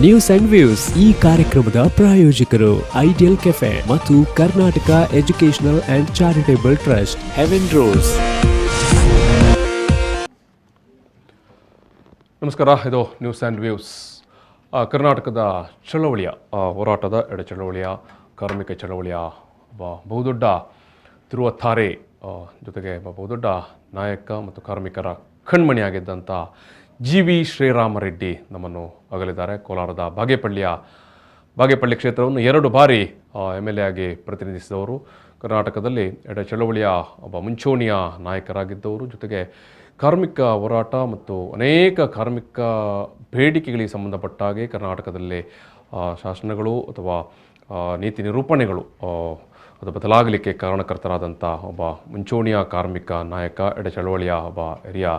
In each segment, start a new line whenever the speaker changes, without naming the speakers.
News and views ಈ ಕಾರ್ಯಕ್ರಮದ ಪ್ರಾಯೋಜಕರು ಐಡಿಯಲ್ ಕೆಫೆ ಮತ್ತು Karnataka Educational and Charitable Trust Heaven rose.
ನಮಸ್ಕಾರ, ಇದು ನ್ಯೂಸ್ ಆ್ಯಂಡ್ ವ್ಯೂಸ್. ಕರ್ನಾಟಕದ ಚಳವಳಿಯ ಹೋರಾಟದ ಚಳವಳಿಯ ಕಾರ್ಮಿಕ ಚಳವಳಿಯ ಬಹುದೊಡ್ಡ ತಿರುವತ್ತಾರೆ ಜೊತೆಗೆ ಬಹುದೊಡ್ಡ ನಾಯಕ ಮತ್ತು ಕಾರ್ಮಿಕರ ಕಣ್ಮಣಿಯಾಗಿದ್ದಂಥ ವಿ ಶ್ರೀರಾಮರೆಡ್ಡಿ ನಮ್ಮನ್ನು ಅಗಲಿದ್ದಾರೆ. ಕೋಲಾರದ ಬಾಗೇಪಳ್ಳಿ ಕ್ಷೇತ್ರವನ್ನು 2 ಬಾರಿ MLA ಆಗಿ ಪ್ರತಿನಿಧಿಸಿದವರು, ಕರ್ನಾಟಕದಲ್ಲಿ ಚಳವಳಿಯ ಒಬ್ಬ ಮುಂಚೂಣಿಯ ನಾಯಕರಾಗಿದ್ದವರು, ಜೊತೆಗೆ ಕಾರ್ಮಿಕ ಹೋರಾಟ ಮತ್ತು ಅನೇಕ ಕಾರ್ಮಿಕ ಬೇಡಿಕೆಗಳಿಗೆ ಸಂಬಂಧಪಟ್ಟ ಹಾಗೆ ಕರ್ನಾಟಕದಲ್ಲಿ ಶಾಸನಗಳು ಅಥವಾ ನೀತಿ ನಿರೂಪಣೆಗಳು ಅದು ಬದಲಾಗಲಿಕ್ಕೆ ಕಾರಣಕರ್ತರಾದಂಥ ಒಬ್ಬ ಮುಂಚೂಣಿಯ ಕಾರ್ಮಿಕ ನಾಯಕ, ಚಳವಳಿಯ ಒಬ್ಬ ಹಿರಿಯ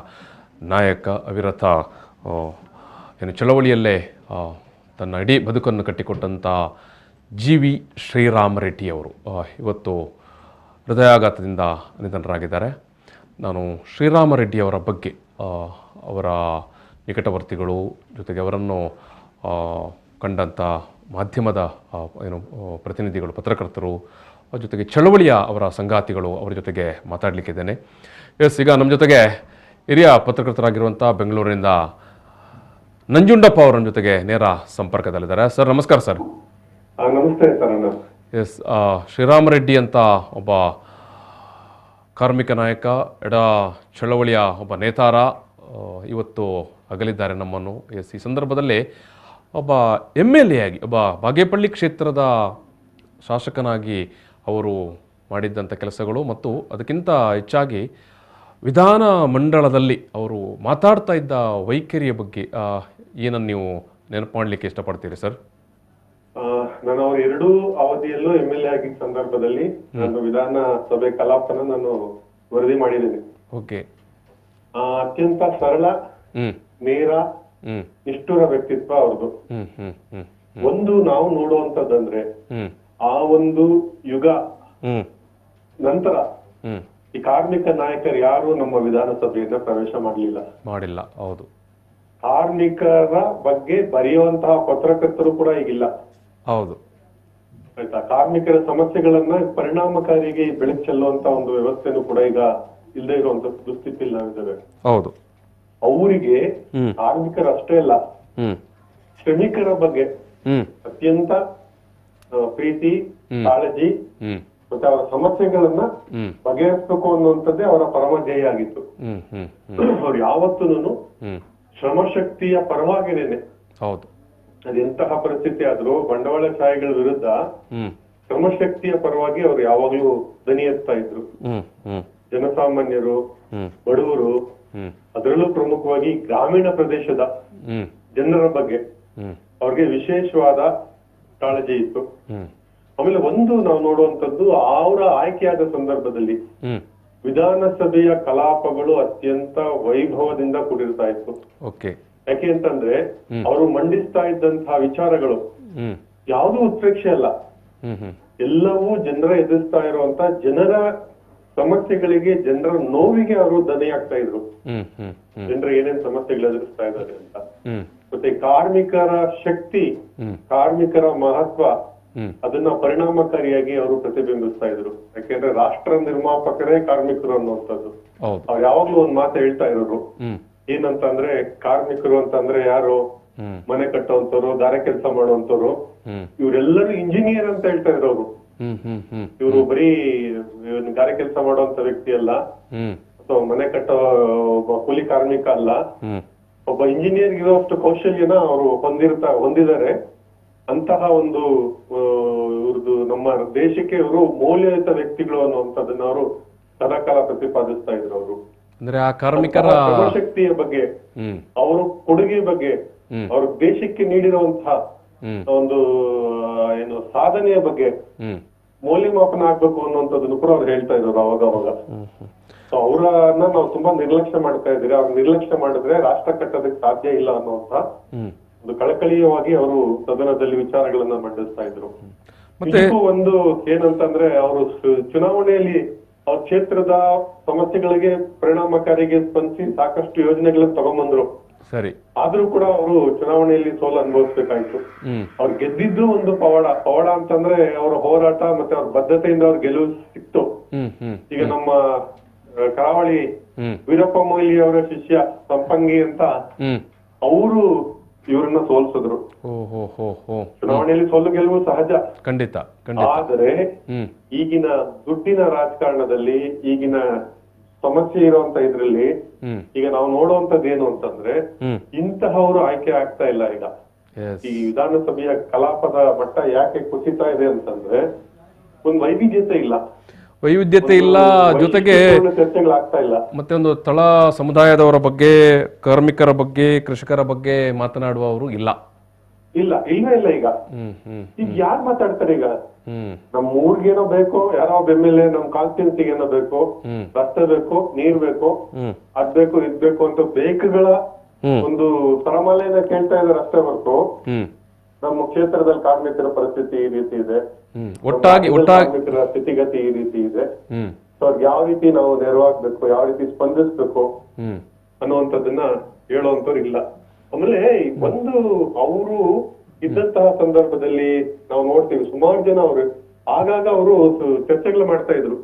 ನಾಯಕ, ಅವಿರತ ಚಳವಳಿಯಲ್ಲೇ ತನ್ನ ಇಡೀ ಬದುಕನ್ನು ಕಟ್ಟಿಕೊಟ್ಟಂಥ ವಿ ಶ್ರೀರಾಮರೆಡ್ಡಿಯವರು ಇವತ್ತು ಹೃದಯಾಘಾತದಿಂದ ನಿಧನರಾಗಿದ್ದಾರೆ. ನಾನು ಶ್ರೀರಾಮರೆಡ್ಡಿಯವರ ಬಗ್ಗೆ, ಅವರ ನಿಕಟವರ್ತಿಗಳು, ಜೊತೆಗೆ ಅವರನ್ನು ಕಂಡಂಥ ಮಾಧ್ಯಮದ ಪ್ರತಿನಿಧಿಗಳು, ಪತ್ರಕರ್ತರು, ಜೊತೆಗೆ ಚಳವಳಿಯ ಅವರ ಸಂಗಾತಿಗಳು, ಅವರ ಜೊತೆಗೆ ಮಾತಾಡಲಿಕ್ಕಿದ್ದೇನೆ. ಈಗ ನಮ್ಮ ಜೊತೆಗೆ ಹಿರಿಯ ಪತ್ರಕರ್ತರಾಗಿರುವಂಥ ಬೆಂಗಳೂರಿನಿಂದ ನಂಜುಂಡಪ್ಪ ಅವರ ಜೊತೆಗೆ ನೇರ ಸಂಪರ್ಕದಲ್ಲಿದ್ದಾರೆ. ಸರ್, ನಮಸ್ಕಾರ ಸರ್.
ನಮಸ್ತೆ ಸರ್.
ಎಸ್, ಶ್ರೀರಾಮರೆಡ್ಡಿ ಅಂತ ಒಬ್ಬ ಕಾರ್ಮಿಕ ನಾಯಕ, ಚಳವಳಿಯ ಒಬ್ಬ ನೇತಾರ ಇವತ್ತು ಅಗಲಿದ್ದಾರೆ ನಮ್ಮನ್ನು. ಎಸ್, ಈ ಸಂದರ್ಭದಲ್ಲಿ ಒಬ್ಬ MLA ಆಗಿ, ಒಬ್ಬ ಬಾಗೇಪಳ್ಳಿ ಕ್ಷೇತ್ರದ ಶಾಸಕನಾಗಿ ಅವರು ಮಾಡಿದ್ದಂಥ ಕೆಲಸಗಳು ಮತ್ತು ಅದಕ್ಕಿಂತ ಹೆಚ್ಚಾಗಿ ವಿಧಾನ ಮಂಡಲದಲ್ಲಿ ಅವರು ಮಾತಾಡ್ತಾ ಇದ್ದ ವೈಖರಿಯ ಬಗ್ಗೆ ಏನನ್ನು ನೀವು ನೆನಪು ಮಾಡಲಿಕ್ಕೆ ಇಷ್ಟಪಡ್ತೀರಿ ಸರ್?
ನಾನು ಅವ್ರ 2 ಅವಧಿಯಲ್ಲೂ MLA ಆಗಿದ್ದ ಸಂದರ್ಭದಲ್ಲಿ ನಾನು ವಿಧಾನಸಭೆ ಕಲಾಪನ ನಾನು ವರದಿ ಮಾಡಿದ್ದೇನೆ.
ಓಕೆ.
ಅತ್ಯಂತ ಸರಳ, ನೇರ, ನಿಷ್ಠುರ ವ್ಯಕ್ತಿತ್ವ ಅವ್ರದ್ದು. ಒಂದು ನಾವು ನೋಡುವಂತದ್ದಂದ್ರೆ ಆ ಒಂದು ಯುಗ ನಂತರ ಈ ಕಾರ್ಮಿಕ ನಾಯಕರು ಯಾರು ನಮ್ಮ ವಿಧಾನಸಭೆಯನ್ನ ಪ್ರವೇಶ ಮಾಡಿಲ್ಲ.
ಹೌದು.
ಕಾರ್ಮಿಕರ ಬಗ್ಗೆ ಬರೆಯುವಂತಹ ಪತ್ರಕರ್ತರು ಕೂಡ ಈಗಿಲ್ಲ.
ಹೌದು.
ಆಯ್ತಾ? ಕಾರ್ಮಿಕರ ಸಮಸ್ಯೆಗಳನ್ನ ಪರಿಣಾಮಕಾರಿಗೆ ಬೆಳಕು ಚೆಲ್ಲುವಂತ ಒಂದು ವ್ಯವಸ್ಥೆನೂ ಕೂಡ ಈಗ ಇಲ್ಲದೆ ಇರುವಂತ ದುಸ್ಥಿತಿಯಲ್ಲಿ ನಾವಿದ್ದೇವೆ.
ಹೌದು.
ಅವರಿಗೆ ಕಾರ್ಮಿಕರಷ್ಟೇ ಅಲ್ಲ, ಶ್ರಮಿಕರ ಬಗ್ಗೆ ಅತ್ಯಂತ ಪ್ರೀತಿ, ಕಾಳಜಿ ಮತ್ತೆ ಅವರ ಸಮಸ್ಯೆಗಳನ್ನ ಬಗೆಹರಿಸಬೇಕು ಅನ್ನುವಂಥದ್ದೇ ಅವರ ಪರಮ ಧ್ಯೇಯ ಆಗಿತ್ತು. ಅವ್ರು ಯಾವತ್ತೂ ಶ್ರಮಶಕ್ತಿಯ ಪರವಾಗಿನೇನೆ,
ಹೌದು,
ಅದೆಂತಹ ಪರಿಸ್ಥಿತಿ ಆದ್ರೂ ಬಂಡವಾಳಶಾಹಿಗಳ ವಿರುದ್ಧ ಶ್ರಮಶಕ್ತಿಯ ಪರವಾಗಿ ಅವ್ರು ಯಾವಾಗ್ಲೂ ಧ್ವನಿ ಎತ್ತಾ ಇದ್ರು. ಜನಸಾಮಾನ್ಯರು, ಬಡವರು, ಅದರಲ್ಲೂ ಪ್ರಮುಖವಾಗಿ ಗ್ರಾಮೀಣ ಪ್ರದೇಶದ ಜನರ ಬಗ್ಗೆ ಅವ್ರಿಗೆ ವಿಶೇಷವಾದ ಕಾಳಜಿ ಇತ್ತು. ಆಮೇಲೆ ಒಂದು ನಾವು ನೋಡುವಂತದ್ದು, ಅವರ ಆಯ್ಕೆಯಾದ ಸಂದರ್ಭದಲ್ಲಿ ವಿಧಾನಸಭೆಯ ಕಲಾಪಗಳು ಅತ್ಯಂತ ವೈಭವದಿಂದ ಕೂಡಿರ್ತಾ ಇತ್ತು. ಯಾಕೆ ಅಂತಂದ್ರೆ ಅವರು ಮಂಡಿಸ್ತಾ ಇದ್ದಂತಹ ವಿಚಾರಗಳು ಯಾವುದೂ ಉತ್ಪ್ರೇಕ್ಷೆ ಅಲ್ಲ, ಎಲ್ಲವೂ ಜನರ ಎದುರಿಸ್ತಾ ಇರುವಂತ ಜನರ ಸಮಸ್ಯೆಗಳಿಗೆ, ಜನರ ನೋವಿಗೆ ಅವರು ದನಿಯಾಗ್ತಾ ಇದ್ರು. ಜನರ ಏನೇನ್ ಸಮಸ್ಯೆಗಳು ಎದುರಿಸ್ತಾ ಇದ್ದಾರೆ ಅಂತ. ಮತ್ತೆ ಕಾರ್ಮಿಕರ ಶಕ್ತಿ, ಕಾರ್ಮಿಕರ ಮಹತ್ವ, ಅದನ್ನ ಪರಿಣಾಮಕಾರಿಯಾಗಿ ಅವರು ಪ್ರತಿಬಿಂಬಿಸ್ತಾ ಇದ್ರು. ಯಾಕೆಂದ್ರೆ ರಾಷ್ಟ್ರ ನಿರ್ಮಾಪಕರೇ ಕಾರ್ಮಿಕರು ಅನ್ನುವಂಥದ್ದು. ಅವ್ರು ಯಾವಾಗ್ಲೂ ಒಂದ್ ಮಾತು ಹೇಳ್ತಾ ಇರೋರು, ಏನಂತಂದ್ರೆ ಕಾರ್ಮಿಕರು ಅಂತಂದ್ರೆ ಯಾರು? ಮನೆ ಕಟ್ಟುವಂತವ್ರು, ಗಾರೆ ಕೆಲಸ ಮಾಡುವಂತವ್ರು, ಇವರೆಲ್ಲರೂ ಇಂಜಿನಿಯರ್ ಅಂತ ಹೇಳ್ತಾ ಇರೋರು. ಇವರು ಬರೀ ಗಾರೆ ಕೆಲಸ ಮಾಡುವಂತ ವ್ಯಕ್ತಿ ಅಲ್ಲ, ಅಥವಾ ಮನೆ ಕಟ್ಟೋ ಒಬ್ಬ ಕೂಲಿ ಕಾರ್ಮಿಕ ಅಲ್ಲ, ಒಬ್ಬ ಇಂಜಿನಿಯರ್ ಇರುವಷ್ಟು ಕೌಶಲ್ಯನ ಅವರು ಹೊಂದಿದ್ದಾರೆ. ಅಂತಹ ಒಂದು ಇವ್ರದ್ದು ನಮ್ಮ ದೇಶಕ್ಕೆ ಇವರು ಮೌಲ್ಯಯುತ ವ್ಯಕ್ತಿಗಳು ಅನ್ನುವಂಥದ್ದನ್ನ ಅವರು ಸದಾಕಾಲ ಪ್ರತಿಪಾದಿಸ್ತಾ ಇದ್ರು. ಅವರು
ಅಂದ್ರೆ ಆ ಕಾರ್ಮಿಕರ
ಶಕ್ತಿಯ ಬಗ್ಗೆ, ಅವರ ಕೊಡುಗೆ ಬಗ್ಗೆ, ಅವ್ರ ದೇಶಕ್ಕೆ ನೀಡಿರುವಂತಹ ಒಂದು ಸಾಧನೆಯ ಬಗ್ಗೆ ಮೌಲ್ಯಮಾಪನ ಆಗ್ಬೇಕು ಅನ್ನುವಂಥದ್ದನ್ನು ಕೂಡ ಅವ್ರು ಹೇಳ್ತಾ ಇದ್ರು ಅವಾಗ. ಅವರನ್ನ ನಾವು ತುಂಬಾ ನಿರ್ಲಕ್ಷ್ಯ ಮಾಡ್ತಾ ಇದ್ದೀರಿ, ಅವ್ರ ನಿರ್ಲಕ್ಷ್ಯ ಮಾಡಿದ್ರೆ ರಾಷ್ಟ್ರ ಕಟ್ಟೋದಕ್ಕೆ ಸಾಧ್ಯ ಇಲ್ಲ ಅನ್ನುವಂತ ಒಂದು ಕಳಕಳೀಯವಾಗಿ ಅವರು ಸದನದಲ್ಲಿ ವಿಚಾರಗಳನ್ನ ಮಂಡಿಸ್ತಾ ಇದ್ರು. ಒಂದು ಏನಂತಂದ್ರೆ ಅವರು ಚುನಾವಣೆಯಲ್ಲಿ ಅವ್ರ ಕ್ಷೇತ್ರದ ಸಮಸ್ಯೆಗಳಿಗೆ ಪರಿಣಾಮಕಾರಿಗೆ ಸ್ಪಂದಿಸಿ ಸಾಕಷ್ಟು ಯೋಜನೆಗಳನ್ನ ತಗೊಂಡ್ಬಂದ್ರು.
ಸರಿ.
ಆದ್ರೂ ಕೂಡ ಅವರು ಚುನಾವಣೆಯಲ್ಲಿ ಸೋಲು ಅನುಭವಿಸ್ಬೇಕಾಯ್ತು. ಅವ್ರು ಗೆದ್ದಿದ್ದು ಒಂದು ಪವಾಡ ಅಂತಂದ್ರೆ ಅವರ ಹೋರಾಟ ಮತ್ತೆ ಅವ್ರ ಬದ್ಧತೆಯಿಂದ ಅವ್ರ ಗೆಲುವು ಸಿಕ್ತು. ಈಗ ನಮ್ಮ ಕರಾವಳಿ ವೀರಪ್ಪ ಮೊಯ್ಲಿ ಅವರ ಶಿಷ್ಯ ಸಂಪಂಗಿ ಅಂತ ಅವರು ಇವ್ರನ್ನ ಸೋಲ್ಸಿದ್ರು. ಚುನಾವಣೆಯಲ್ಲಿ ಸೋಲು ಗೆಲುವು ಸಹಜ,
ಖಂಡಿತ.
ಆದರೆ ಈಗಿನ ದುಡ್ಡಿನ ರಾಜಕಾರಣದಲ್ಲಿ, ಈಗಿನ ಸಮಸ್ಯೆ ಇರುವಂತ ಇದ್ರಲ್ಲಿ ಈಗ ನಾವು ನೋಡುವಂತದ್ದು ಏನು ಅಂತಂದ್ರೆ ಇಂತಹವರು ಆಯ್ಕೆ ಆಗ್ತಾ ಇಲ್ಲ. ಈಗ ಈ ವಿಧಾನಸಭೆಯ ಕಲಾಪದ ಮಟ್ಟ ಯಾಕೆ ಕುಸಿತಾ ಇದೆ ಅಂತಂದ್ರೆ ಒಂದು ವೈವಿಧ್ಯತೆ ಇಲ್ಲ, ಜೊತೆಗೆ ಚರ್ಚೆಗಳಾಗ್ತಾ ಇಲ್ಲ.
ಮತ್ತೆ ಒಂದು ತಳ ಸಮುದಾಯದವರ ಬಗ್ಗೆ, ಕಾರ್ಮಿಕರ ಬಗ್ಗೆ, ಕೃಷಿಕರ ಬಗ್ಗೆ ಮಾತನಾಡುವವರು ಇಲ್ಲ.
ಈಗ ಯಾರು ಮಾತಾಡ್ತಾರೆ? ಈಗ ನಮ್ ಊರ್ಗೇನೋ ಬೇಕು, ಯಾರೋ ಬೆಮ್ಮೆಲೆ ನಮ್ ಕಾನ್ಸ್ಟಿಟ್ಯೂನ್ಸಿಗೇನೋ ಬೇಕು, ರಸ್ತೆ ಬೇಕು, ನೀರ್ ಬೇಕು, ಅದ್ ಬೇಕು ಇದ್ ಬೇಕು ಅಂತ ಬೇಕುಗಳ ಒಂದು ಸರಮಾಲೆಯನ್ನ ಕೇಳ್ತಾ ಇದ್ದಾರೆ ಅಷ್ಟೇ ಹೊರತು ನಮ್ಮ ಕ್ಷೇತ್ರದಲ್ಲಿ ಕಾರ್ಮಿಕರ ಪರಿಸ್ಥಿತಿ ಈ ರೀತಿ ಇದೆ, ಕಾರ್ಮಿಕರ ಸ್ಥಿತಿಗತಿ ಈ ರೀತಿ ಇದೆ, ಸೊ ಅವ್ರಿಗೆ ಯಾವ ರೀತಿ ನಾವು ನೆರವಾಗ್ಬೇಕು, ಯಾವ ರೀತಿ ಸ್ಪಂದಿಸ್ಬೇಕು ಅನ್ನುವಂಥದ್ದನ್ನ ಹೇಳುವಂತವ್ರು ಇಲ್ಲ. ಆಮೇಲೆ ಒಂದು ಅವರು ಇದ್ದಂತಹ ಸಂದರ್ಭದಲ್ಲಿ ನಾವು ನೋಡ್ತೀವಿ ಸುಮಾರು ಜನ ಅವರು ಆಗಾಗ ಅವರು ಚರ್ಚೆಗಳು ಮಾಡ್ತಾ ಇದ್ರು.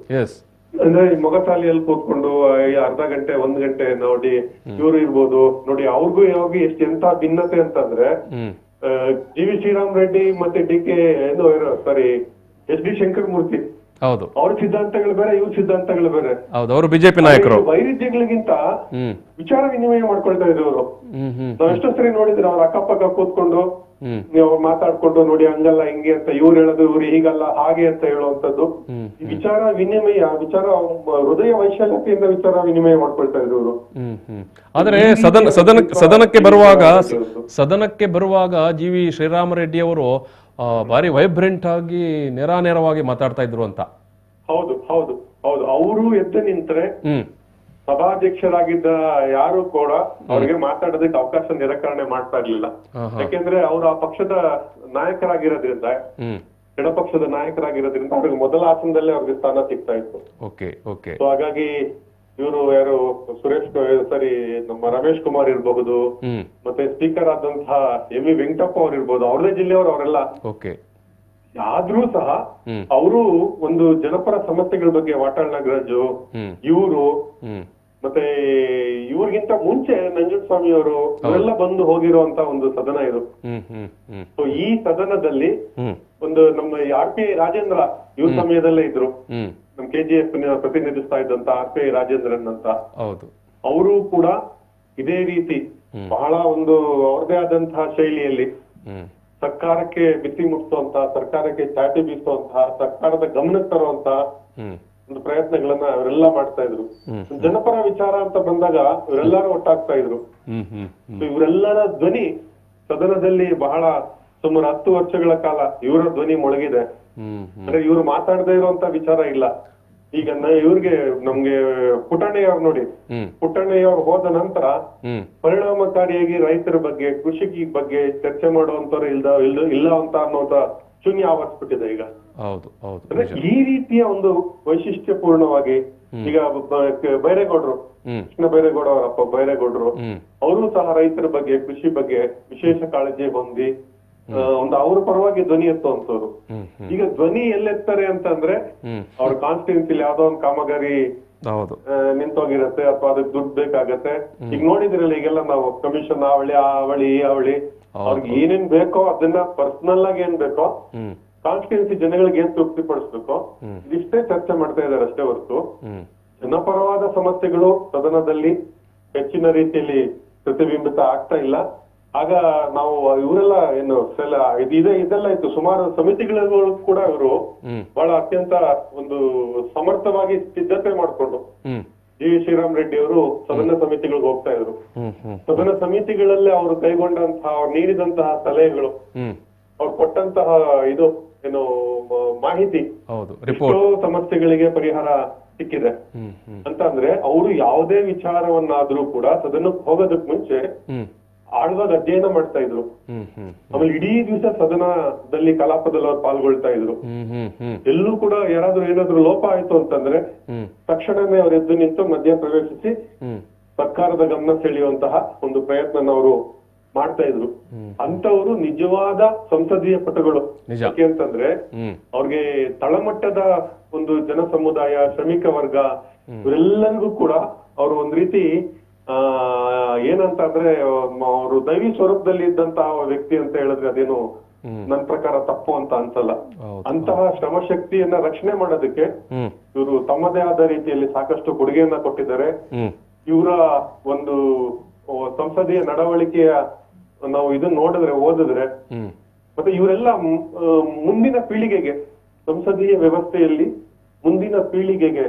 ಅಂದ್ರೆ ಮೊಗಸಾಲಿಯಲ್ಲಿ ಕೂತ್ಕೊಂಡು ಅರ್ಧ ಗಂಟೆ 1 ಗಂಟೆ ನೋಡಿ ಇವ್ರು ಇರ್ಬೋದು ನೋಡಿ, ಅವ್ರಿಗೂ ಯಾವಾಗ ಎಂತ ಭಿನ್ನತೆ ಅಂತಂದ್ರೆ ಜಿ ವಿ ಶ್ರೀರಾಮ್ ರೆಡ್ಡಿ ಮತ್ತೆ ಎಸ್ ಡಿ ಶಂಕರ್ ಮೂರ್ತಿ,
ಹೌದು,
ಅವ್ರ ಸಿದ್ಧಾಂತಗಳು ಬೇರೆ, ಇವ್ರ ಸಿದ್ಧಾಂತಗಳು ಬೇರೆ.
ಹೌದು, ಅವರು ಬಿಜೆಪಿ ನಾಯಕರು.
ವೈರುಧ್ಯಗಳಿಗಿಂತ ವಿಚಾರ ವಿನಿಮಯ ಮಾಡ್ಕೊಳ್ತಾ ಇದ್ರು ಅವರು. ನಾವ್ ಎಷ್ಟೋ ಸರಿ ನೋಡಿದ್ರೆ ಅವ್ರ ಅಕ್ಕಪಕ್ಕ ಕೂತ್ಕೊಂಡು ಅವ್ರು ಮಾತಾಡ್ಕೊಂಡು ನೋಡಿ ಹಂಗಲ್ಲ ಹಿಂಗೆ ಅಂತ ಇವ್ರು ಹೇಳೋದು, ಇವ್ರು ಹೀಗಲ್ಲ ಹಾಗೆ ಅಂತ ಹೇಳುವಂತದ್ದು. ವಿಚಾರ ವಿನಿಮಯ, ಹೃದಯ ವೈಶಾಲ್ಯತೆಯಿಂದ ವಿಚಾರ ವಿನಿಮಯ ಮಾಡ್ಕೊಳ್ತಾ ಇದ್ರು ಇವರು.
ಆದ್ರೆ ಸದನಕ್ಕೆ ಬರುವಾಗ ಜಿ ವಿ ಶ್ರೀರಾಮ ರೆಡ್ಡಿ ಅವರು ಬಾರಿ ವೈಬ್ರೆಂಟ್ ಆಗಿ ನೇರವಾಗಿ ಮಾತಾಡ್ತಾ ಇದ್ರು ಅಂತ.
ಹೌದು, ಅವರು ಎದ್ದು ನಿಂತ್ರೆ ಸಭಾಧ್ಯಕ್ಷರಾಗಿದ್ದ ಯಾರು ಕೂಡ ಅವ್ರಿಗೆ ಮಾತಾಡೋದಕ್ಕೆ ಅವಕಾಶ ನಿರಾಕರಣೆ ಮಾಡ್ತಾ ಇರ್ಲಿಲ್ಲ. ಯಾಕೆಂದ್ರೆ ಅವರು ಆ ಪಕ್ಷದ ನಾಯಕರಾಗಿರೋದ್ರಿಂದ, ಎಡಪಕ್ಷದ ನಾಯಕರಾಗಿರೋದ್ರಿಂದ ಅವ್ರಿಗೆ ಮೊದಲ ಆಸನದಲ್ಲೇ ಅವ್ರಿಗೆ ಸ್ಥಾನ ಸಿಗ್ತಾ ಇತ್ತು. ಸೊ ಹಾಗಾಗಿ ಇವರು ಯಾರು ನಮ್ಮ ರಮೇಶ್ ಕುಮಾರ್ ಇರಬಹುದು, ಮತ್ತೆ ಸ್ಪೀಕರ್ ಆದಂತಹ ಎಂ ವಿ ವೆಂಕಟಪ್ಪ ಅವ್ರು ಇರ್ಬೋದು, ಅವ್ರದೇ ಜಿಲ್ಲೆಯವರು ಅವರೆಲ್ಲ. ಆದ್ರೂ ಸಹ ಅವರು ಒಂದು ಜನಪರ ಸಮಸ್ಯೆಗಳ ಬಗ್ಗೆ ವಾಟಾಳ್ ನಾಗರಾಜು ಇವರು ಮತ್ತೆ ಇವ್ರಿಗಿಂತ ಮುಂಚೆ ನಂಜುಂಡಸ್ವಾಮಿ ಅವರು ಇವರೆಲ್ಲ ಬಂದು ಹೋಗಿರುವಂತ ಒಂದು ಸದನ ಇದು. ಸೊ ಈ ಸದನದಲ್ಲಿ ಒಂದು ನಮ್ಮ RPI ರಾಜೇಂದ್ರ ಇವ್ರ ಸಮಯದಲ್ಲೇ ಇದ್ರು, ನಮ್ KGF ಪ್ರತಿನಿಧಿಸ್ತಾ ಇದ್ದಂತ RPI ರಾಜೇಂದ್ರನ್ ಅಂತ. ಅವರು ಕೂಡ ಇದೇ ರೀತಿ ಬಹಳ ಒಂದು ಅವ್ರದೇ ಆದಂತಹ ಶೈಲಿಯಲ್ಲಿ ಸರ್ಕಾರಕ್ಕೆ ಬಿಸಿ ಮುಟ್ಟಿಸುವಂತಹ, ಸರ್ಕಾರಕ್ಕೆ ಚಾಟಿ ಬೀಸುವಂತಹ, ಸರ್ಕಾರದ ಗಮನಕ್ಕೆ ತರುವಂತಹ ಒಂದು ಪ್ರಯತ್ನಗಳನ್ನ ಅವರೆಲ್ಲ ಮಾಡ್ತಾ ಇದ್ರು. ಜನಪರ ವಿಚಾರ ಅಂತ ಬಂದಾಗ ಇವರೆಲ್ಲರೂ ಒಟ್ಟಾಗ್ತಾ ಇದ್ರು. ಇವರೆಲ್ಲರ ಧ್ವನಿ ಸದನದಲ್ಲಿ ಬಹಳ ಸುಮಾರು 10 ವರ್ಷಗಳ ಕಾಲ ಇವರ ಧ್ವನಿ ಮೊಳಗಿದೆ. ಅಂದ್ರೆ ಇವ್ರು ಮಾತಾಡದೇ ಇರುವಂತ ವಿಚಾರ ಇಲ್ಲ. ಈಗ ನಮ್ಗೆ ಪುಟ್ಟಣ್ಣಯ್ಯವ್ರು ನೋಡಿ, ಪುಟ್ಟಣ್ಣಯ್ಯವ್ರು ಹೋದ ನಂತರ ಪರಿಣಾಮಕಾರಿಯಾಗಿ ರೈತರ ಬಗ್ಗೆ, ಕೃಷಿ ಬಗ್ಗೆ ಚರ್ಚೆ ಮಾಡುವಂತವ್ರು ಇಲ್ಲ ಅಂತ ಅನ್ನೋಂತ ಶೂನ್ಯ ಆವರಿಸ್ಬಿಟ್ಟಿದೆ ಈಗ. ಈ ರೀತಿಯ ಒಂದು ವೈಶಿಷ್ಟ್ಯಪೂರ್ಣವಾಗಿ ಈಗ ಬೈರೇಗೌಡರು, ಕೃಷ್ಣ ಬೈರೇಗೌಡ ಅವರಪ್ಪ ಬೈರೇಗೌಡರು, ಅವರು ಸಹ ರೈತರ ಬಗ್ಗೆ, ಕೃಷಿ ಬಗ್ಗೆ ವಿಶೇಷ ಕಾಳಜಿ ಹೊಂದಿ ಒಂದು ಅವ್ರ ಪರವಾಗಿ ಧ್ವನಿ ಎತ್ತುವಂತವ್ರು. ಈಗ ಧ್ವನಿ ಎಲ್ಲೆತ್ತಾರೆ ಅಂತಂದ್ರೆ ಅವ್ರ ಕಾನ್ಸ್ಟಿಟ್ಯೂನ್ಸಿಲಿ ಯಾವ್ದೋ ಒಂದು ಕಾಮಗಾರಿ ನಿಂತೋಗಿರತ್ತೆ ಅಥವಾ ಅದಕ್ಕೆ ದುಡ್ಡು ಬೇಕಾಗತ್ತೆ. ಈಗ ನೋಡಿದ್ರಲ್ಲ, ಈಗೆಲ್ಲ ನಾವು ಕಮಿಷನ್ ಅವಳಿ ಅವ್ರಿಗೆ ಏನೇನ್ ಬೇಕೋ ಅದನ್ನ ಪರ್ಸನಲ್ ಆಗಿ ಏನ್ ಬೇಕೋ, ಕಾನ್ಸ್ಟಿಟ್ಯೂನ್ಸಿ ಜನಗಳಿಗೆ ಏನ್ ತೃಪ್ತಿ ಪಡಿಸ್ಬೇಕೋ ಇದಿಷ್ಟೇ ಚರ್ಚೆ ಮಾಡ್ತಾ ಇದಾರೆ ಅಷ್ಟೇ ಹೊರತು ಜನಪರವಾದ ಸಮಸ್ಯೆಗಳು ಸದನದಲ್ಲಿ ಹೆಚ್ಚಿನ ರೀತಿಯಲ್ಲಿ ಪ್ರತಿಬಿಂಬಿತ ಆಗ್ತಾ ಇಲ್ಲ. ಆಗ ನಾವು ಇವರೆಲ್ಲ ಏನು ಇದೆಲ್ಲ ಇತ್ತು, ಸುಮಾರು ಸಮಿತಿಗಳು ಕೂಡ ಇವರು ಬಹಳ ಅತ್ಯಂತ ಒಂದು ಸಮರ್ಥವಾಗಿ ಸಿದ್ಧತೆ ಮಾಡ್ಕೊಂಡು ಜಿ ವಿ ಶ್ರೀರಾಮ್ ರೆಡ್ಡಿ ಅವರು ಸದನ ಸಮಿತಿಗಳಿಗೆ ಹೋಗ್ತಾ ಇದ್ರು. ಸದನ ಸಮಿತಿಗಳಲ್ಲಿ ಅವರು ಕೈಗೊಂಡಂತಹ, ಅವ್ರು ನೀಡಿದಂತಹ ಸಲಹೆಗಳು, ಅವ್ರು ಕೊಟ್ಟಂತಹ ಏನು ಮಾಹಿತಿ, ಎಷ್ಟೋ ಸಮಸ್ಯೆಗಳಿಗೆ ಪರಿಹಾರ ಸಿಕ್ಕಿದೆ ಅಂತ ಅಂದ್ರೆ ಅವರು ಯಾವುದೇ ವಿಚಾರವನ್ನಾದ್ರೂ ಕೂಡ ಸದನಕ್ಕೆ ಹೋಗೋದಕ್ ಮುಂಚೆ ಆಳವಾದ ಅಧ್ಯಯನ ಮಾಡ್ತಾ ಇದ್ರು. ಆಮೇಲೆ ಇಡೀ ದಿವಸ ಸದನದಲ್ಲಿ ಕಲಾಪದಲ್ಲಿ ಅವ್ರು ಪಾಲ್ಗೊಳ್ತಾ ಇದ್ರು. ಎಲ್ಲೂ ಕೂಡ ಏನಾದ್ರೂ ಲೋಪ ಆಯ್ತು ಅಂತಂದ್ರೆ ತಕ್ಷಣವೇ ಅವ್ರ ಎದ್ದು ನಿಂತು ಮಧ್ಯ ಪ್ರವೇಶಿಸಿ ಸರ್ಕಾರದ ಗಮನ ಸೆಳೆಯುವಂತಹ ಒಂದು ಪ್ರಯತ್ನ ಅವರು ಮಾಡ್ತಾ ಇದ್ರು. ಅಂತವರು ನಿಜವಾದ ಸಂಸದೀಯ ಪಟುಗಳು. ಯಾಕೆ ಅಂತಂದ್ರೆ ಅವ್ರಿಗೆ ತಳಮಟ್ಟದ ಒಂದು ಜನ ಸಮುದಾಯ, ಶ್ರಮಿಕ ವರ್ಗ ಇವರೆಲ್ಲರಿಗೂ ಕೂಡ ಅವರು ಒಂದ್ ರೀತಿ ಏನಂತ ಅಂದ್ರೆ ಅವರು ದೈವಿ ಸ್ವರೂಪದಲ್ಲಿ ಇದ್ದಂತಹ ವ್ಯಕ್ತಿ ಅಂತ ಹೇಳಿದ್ರೆ ಅದೇನು ನನ್ನ ಪ್ರಕಾರ ತಪ್ಪು ಅಂತ ಅನ್ಸಲ್ಲ. ಅಂತಹ ಶ್ರಮಶಕ್ತಿಯನ್ನ ರಕ್ಷಣೆ ಮಾಡೋದಕ್ಕೆ ಇವರು ತಮ್ಮದೇ ಆದ ರೀತಿಯಲ್ಲಿ ಸಾಕಷ್ಟು ಕೊಡುಗೆಯನ್ನ ಕೊಟ್ಟಿದ್ದಾರೆ. ಇವರ ಒಂದು ಸಂಸದೀಯ ನಡವಳಿಕೆಯ ನಾವು ಇದನ್ನ ನೋಡಿದ್ರೆ, ಓದಿದ್ರೆ, ಮತ್ತೆ ಇವರೆಲ್ಲ ಮುಂದಿನ ಪೀಳಿಗೆಗೆ, ಸಂಸದೀಯ ವ್ಯವಸ್ಥೆಯಲ್ಲಿ ಮುಂದಿನ ಪೀಳಿಗೆಗೆ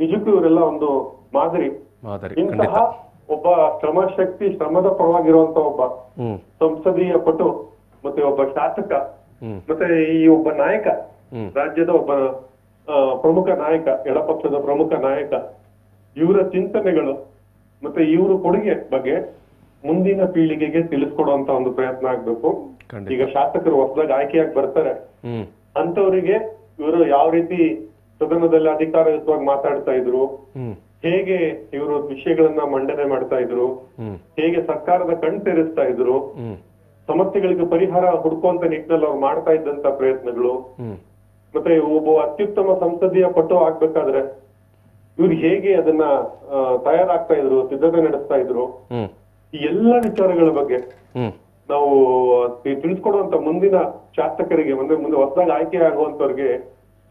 ನಿಜಕ್ಕೂ ಇವರೆಲ್ಲ ಒಂದು ಮಾದರಿ. ಇಂತಹ ಒಬ್ಬ ಶ್ರಮಶಕ್ತಿ, ಶ್ರಮದ ಪರವಾಗಿರುವಂತ ಒಬ್ಬ ಸಂಸದೀಯ ಪಟು, ಮತ್ತೆ ಒಬ್ಬ ಶಾಸಕ, ಮತ್ತೆ ಈ ಒಬ್ಬ ನಾಯಕ, ರಾಜ್ಯದ ಒಬ್ಬ ಪ್ರಮುಖ ನಾಯಕ, ಎಡಪಕ್ಷದ ಪ್ರಮುಖ ನಾಯಕ, ಇವರ ಚಿಂತನೆಗಳು ಮತ್ತೆ ಇವರು ಕೊಡುಗೆ ಬಗ್ಗೆ ಮುಂದಿನ ಪೀಳಿಗೆಗೆ ತಿಳಿಸ್ಕೊಡುವಂತ ಒಂದು ಪ್ರಯತ್ನ ಆಗ್ಬೇಕು. ಈಗ ಶಾಸಕರು ಹೊಸದಾಗಿ ಆಯ್ಕೆಯಾಗಿ ಬರ್ತಾರೆ, ಅಂತವರಿಗೆ ಇವರು ಯಾವ ರೀತಿ ಸದನದಲ್ಲಿ ಅಧಿಕಾರಯುತವಾಗಿ ಮಾತಾಡ್ತಾ ಇದ್ರು, ಹೇಗೆ ಇವರು ವಿಷಯಗಳನ್ನ ಮಂಡನೆ ಮಾಡ್ತಾ ಇದ್ರು, ಹೇಗೆ ಸರ್ಕಾರದ ಕಣ್ ತೆರೆಸ್ತಾ ಇದ್ರು, ಸಮಸ್ಯೆಗಳಿಗೆ ಪರಿಹಾರ ಹುಡುಕುವಂತ ನಿಟ್ಟಿನಲ್ಲಿ ಅವ್ರು ಮಾಡ್ತಾ ಇದ್ದಂತ ಪ್ರಯತ್ನಗಳು, ಮತ್ತೆ ಒಬ್ಬ ಅತ್ಯುತ್ತಮ ಸಂಸದೀಯ ಪಟು ಆಗ್ಬೇಕಾದ್ರೆ ಇವ್ರು ಹೇಗೆ ಅದನ್ನ ತಯಾರಾಗ್ತಾ ಇದ್ರು, ಸಿದ್ಧತೆ ನಡೆಸ್ತಾ ಇದ್ರು, ಈ ಎಲ್ಲ ವಿಚಾರಗಳ ಬಗ್ಗೆ ನಾವು ತಿಳಿಸ್ಕೊಡುವಂತ ಮುಂದಿನ ಶಾಸಕರಿಗೆ, ಮುಂದೆ ಹೊಸದಾಗಿ ಆಯ್ಕೆ ಆಗುವಂತವ್ರಿಗೆ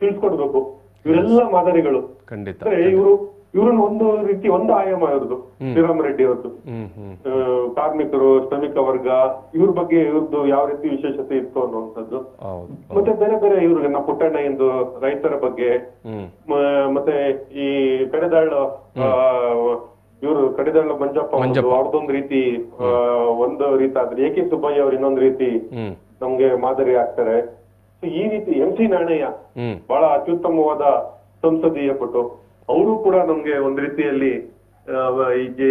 ತಿಳಿಸ್ಕೊಡ್ಬೇಕು. ಇವರೆಲ್ಲ ಮಾದರಿಗಳು. ಇವ್ರನ್ನ ಒಂದು ರೀತಿ ಒಂದು ಆಯಾಮ ಇವ್ರದ್ದು, ಶ್ರೀರಾಮ ರೆಡ್ಡಿ ಅವ್ರದ್ದು. ಕಾರ್ಮಿಕರು, ಶ್ರಮಿಕ ವರ್ಗ, ಇವ್ರ ಬಗ್ಗೆ ಇವ್ರದ್ದು ಯಾವ ರೀತಿ ವಿಶೇಷತೆ ಇತ್ತು ಅನ್ನುವಂಥದ್ದು. ಮತ್ತೆ ಬೇರೆ ಬೇರೆ ಇವ್ರಿಗೆ ನಮ್ಮ ಪುಟ್ಟಣ್ಣ ಎಂದು ರೈತರ ಬಗ್ಗೆ, ಮತ್ತೆ ಈ ಕಡೆದಾಳ ಇವರು ಕಡೆದಾಳ ಮಂಜಪ್ಪ ಅವ್ರದ್ದೊಂದು ರೀತಿ ಒಂದು ರೀತಿ ಆದ್ರೆ, ಎ ಕೆ ಸುಬ್ಬಯ್ಯ ಅವ್ರು ಇನ್ನೊಂದು ರೀತಿ ನಮ್ಗೆ ಮಾದರಿ ಆಗ್ತಾರೆ. ಈ ರೀತಿ MC ನಾಣಯ್ಯ ಬಹಳ ಅತ್ಯುತ್ತಮವಾದ ಸಂಸದೀಯ ಪಟು, ಅವರು ಕೂಡ ನಮ್ಗೆ ಒಂದ್ ರೀತಿಯಲ್ಲಿ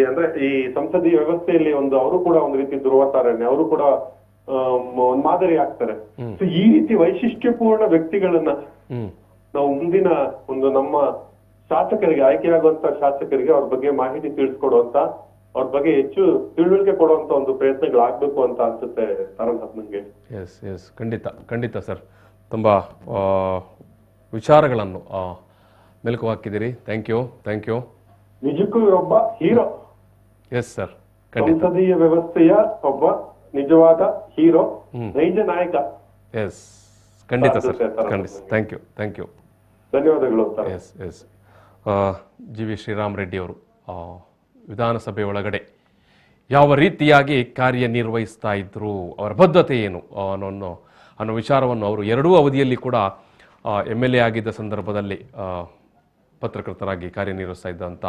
ಅಂದ್ರೆ ಈ ಸಂಸದೀಯ ವ್ಯವಸ್ಥೆಯಲ್ಲಿ ಅವರು ಕೂಡ ಒಂದ್ ರೀತಿ ಧ್ರುವತಾರಣ್ಯ, ಅವರು ಕೂಡ ಒಂದ್ ಮಾದರಿ ಆಗ್ತಾರೆ. ಸೊ ಈ ರೀತಿ ವೈಶಿಷ್ಟ್ಯಪೂರ್ಣ ವ್ಯಕ್ತಿಗಳನ್ನ ನಾವು ಮುಂದಿನ ಒಂದು ನಮ್ಮ ಶಾಸಕರಿಗೆ, ಆಯ್ಕೆಯಾಗುವಂತ ಶಾಸಕರಿಗೆ ಅವ್ರ ಬಗ್ಗೆ ಮಾಹಿತಿ ತಿಳಿಸ್ಕೊಡುವಂತ, ಅವ್ರ ಬಗ್ಗೆ ಹೆಚ್ಚು ತಿಳುವಳಿಕೆ ಕೊಡುವಂತ ಒಂದು ಪ್ರಯತ್ನಗಳಾಗ್ಬೇಕು ಅಂತ ಅನ್ಸುತ್ತೆ ತಾರಂಗಪ್ಪ ನಂಗೆ.
ಎಸ್ ಖಂಡಿತ ಸರ್, ತುಂಬಾ ವಿಚಾರಗಳನ್ನು ಮೆಲುಕು ಹಾಕಿದಿರಿ. Thank you.
ನಿಜಕ್ಕೂ ಇವರೊಬ್ಬ ಹೀರೋ.
ಎಸ್ ಸರ್,
ಸಂಸದೀಯ ವ್ಯವಸ್ಥೆಯ ಒಬ್ಬ ನಿಜವಾದ ಹೀರೋ, ನೈಜ ನಾಯಕ.
ಎಸ್ ಖಂಡಿತ ಸರ್, ಥ್ಯಾಂಕ್ ಯು.
ಧನ್ಯವಾದಗಳು.
ಎಸ್ GV ಶ್ರೀರಾಮ್ ರೆಡ್ಡಿ ಅವರು ವಿಧಾನಸಭೆ ಒಳಗಡೆ ಯಾವ ರೀತಿಯಾಗಿ ಕಾರ್ಯನಿರ್ವಹಿಸ್ತಾ ಇದ್ರು, ಅವರ ಬದ್ಧತೆ ಏನು ಅನ್ನೋ ವಿಚಾರವನ್ನು ಅವರು ಎರಡೂ ಅವಧಿಯಲ್ಲಿ ಕೂಡ MLA ಆಗಿದ್ದ ಸಂದರ್ಭದಲ್ಲಿ ಪತ್ರಕರ್ತರಾಗಿ ಕಾರ್ಯನಿರ್ವಹಿಸ್ತಾ ಇದ್ದಂಥ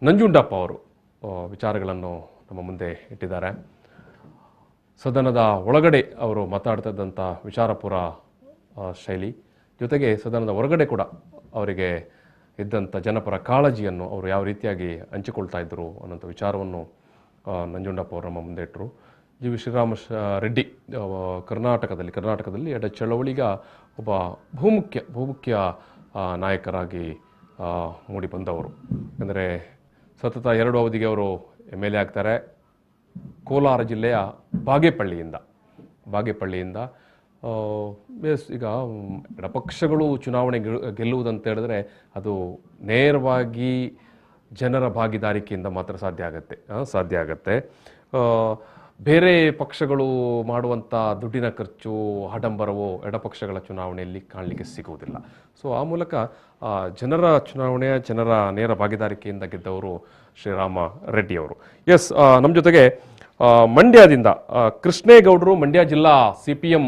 ನಂಜುಂಡಪ್ಪ ಅವರು ವಿಚಾರಗಳನ್ನು ನಮ್ಮ ಮುಂದೆ ಇಟ್ಟಿದ್ದಾರೆ. ಸದನದ ಒಳಗಡೆ ಅವರು ಮಾತಾಡ್ತಾ ಇದ್ದಂಥ ವಿಚಾರಪೂರ ಶೈಲಿ ಜೊತೆಗೆ ಸದನದ ಹೊರಗಡೆ ಕೂಡ ಅವರಿಗೆ ಇದ್ದಂಥ ಜನಪರ ಕಾಳಜಿಯನ್ನು ಅವರು ಯಾವ ರೀತಿಯಾಗಿ ಹಂಚಿಕೊಳ್ತಾ ಇದ್ದರು ಅನ್ನೋಂಥ ವಿಚಾರವನ್ನು ನಂಜುಂಡಪ್ಪ ಅವರು ನಮ್ಮ ಮುಂದೆ ಇಟ್ಟರು. GV ಶ್ರೀರಾಮ ರೆಡ್ಡಿ ಕರ್ನಾಟಕದಲ್ಲಿ ಎಡ ಚಳವಳಿಗ ಒಬ್ಬ ಬಹುಮುಖ್ಯ ನಾಯಕರಾಗಿ ಮೂಡಿ ಬಂದವರು. ಅಂದರೆ ಸತತ 2 ಅವಧಿಗೆ ಅವರು MLA ಆಗ್ತಾರೆ. ಕೋಲಾರ ಜಿಲ್ಲೆಯ ಬಾಗೇಪಳ್ಳಿಯಿಂದ ಈಗ ಎಡಪಕ್ಷಗಳು ಚುನಾವಣೆ ಗೆಲ್ಲುವುದಂತ ಹೇಳಿದ್ರೆ ಅದು ನೇರವಾಗಿ ಜನರ ಭಾಗಿದಾರಿಕೆಯಿಂದ ಮಾತ್ರ ಸಾಧ್ಯ ಆಗತ್ತೆ. ಬೇರೆ ಪಕ್ಷಗಳು ಮಾಡುವಂಥ ದುಡ್ಡಿನ ಖರ್ಚು, ಆಡಂಬರವೋ ಎಡಪಕ್ಷಗಳ ಚುನಾವಣೆಯಲ್ಲಿ ಕಾಣಲಿಕ್ಕೆ ಸಿಗುವುದಿಲ್ಲ. ಸೊ ಆ ಮೂಲಕ ಜನರ ನೇರ ಭಾಗಿದಾರಿಕೆಯಿಂದ ಗೆದ್ದವರು ಶ್ರೀರಾಮ ರೆಡ್ಡಿ ಅವರು. ಎಸ್, ನಮ್ಮ ಜೊತೆಗೆ ಮಂಡ್ಯದಿಂದ ಕೃಷ್ಣೇಗೌಡರು, ಮಂಡ್ಯ ಜಿಲ್ಲಾ CPM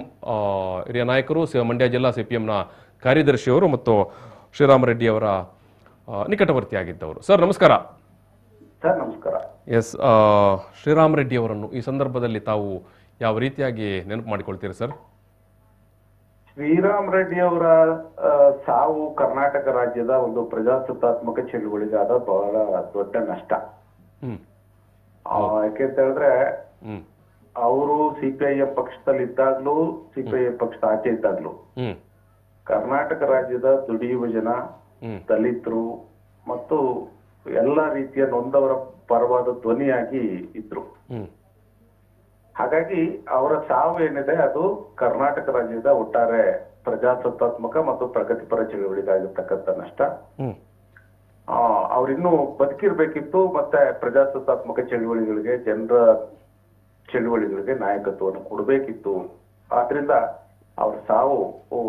ಹಿರಿಯ ನಾಯಕರು, ಮಂಡ್ಯ ಜಿಲ್ಲಾ CPMನ ಕಾರ್ಯದರ್ಶಿಯವರು ಮತ್ತು ಶ್ರೀರಾಮ ರೆಡ್ಡಿ ಅವರ ನಿಕಟವರ್ತಿಯಾಗಿದ್ದವರು. ಸರ್ ನಮಸ್ಕಾರ.
ಸರ್ ನಮಸ್ಕಾರ.
ಎಸ್, ಶ್ರೀರಾಮ ರೆಡ್ಡಿ ಅವರನ್ನು ಈ ಸಂದರ್ಭದಲ್ಲಿ ತಾವು ಯಾವ ರೀತಿಯಾಗಿ ನೆನಪು ಮಾಡಿಕೊಳ್ತೀರಿ ಸರ್?
ಶ್ರೀರಾಮ್ ರೆಡ್ಡಿ ಅವರ ಸಾವು ಕರ್ನಾಟಕ ರಾಜ್ಯದ ಒಂದು ಪ್ರಜಾಸತ್ತಾತ್ಮಕ ಚಳುವಳಿಗಾದ ಬಹಳ ದೊಡ್ಡ ನಷ್ಟ. ಯಾಕೆಂತ ಹೇಳಿದ್ರೆ ಅವರು CPIM ಪಕ್ಷದಲ್ಲಿದ್ದಾಗ್ಲೂ, CPIM ಪಕ್ಷದ ಆಚೆ ಇದ್ದಾಗ್ಲೂ ಕರ್ನಾಟಕ ರಾಜ್ಯದ ದುಡಿಯುವ ಜನ, ದಲಿತರು ಮತ್ತು ಎಲ್ಲ ರೀತಿಯ ನೊಂದವರ ಪರವಾದ ಧ್ವನಿಯಾಗಿ ಇದ್ರು. ಹಾಗಾಗಿ ಅವರ ಸಾವು ಏನಿದೆ ಅದು ಕರ್ನಾಟಕ ರಾಜ್ಯದ ಒಟ್ಟಾರೆ ಪ್ರಜಾಸತ್ತಾತ್ಮಕ ಮತ್ತು ಪ್ರಗತಿಪರ ಚಳುವಳಿಗಾಗಿರ್ತಕ್ಕಂಥ ನಷ್ಟ. ಅವ್ರಿನ್ನೂ ಬದುಕಿರ್ಬೇಕಿತ್ತು, ಮತ್ತೆ ಪ್ರಜಾಸತ್ತಾತ್ಮಕ ಚಳುವಳಿಗಳಿಗೆ, ಜನರ ಚಳುವಳಿಗಳಿಗೆ ನಾಯಕತ್ವವನ್ನು ಕೊಡಬೇಕಿತ್ತು. ಆದ್ರಿಂದ ಅವ್ರ ಸಾವು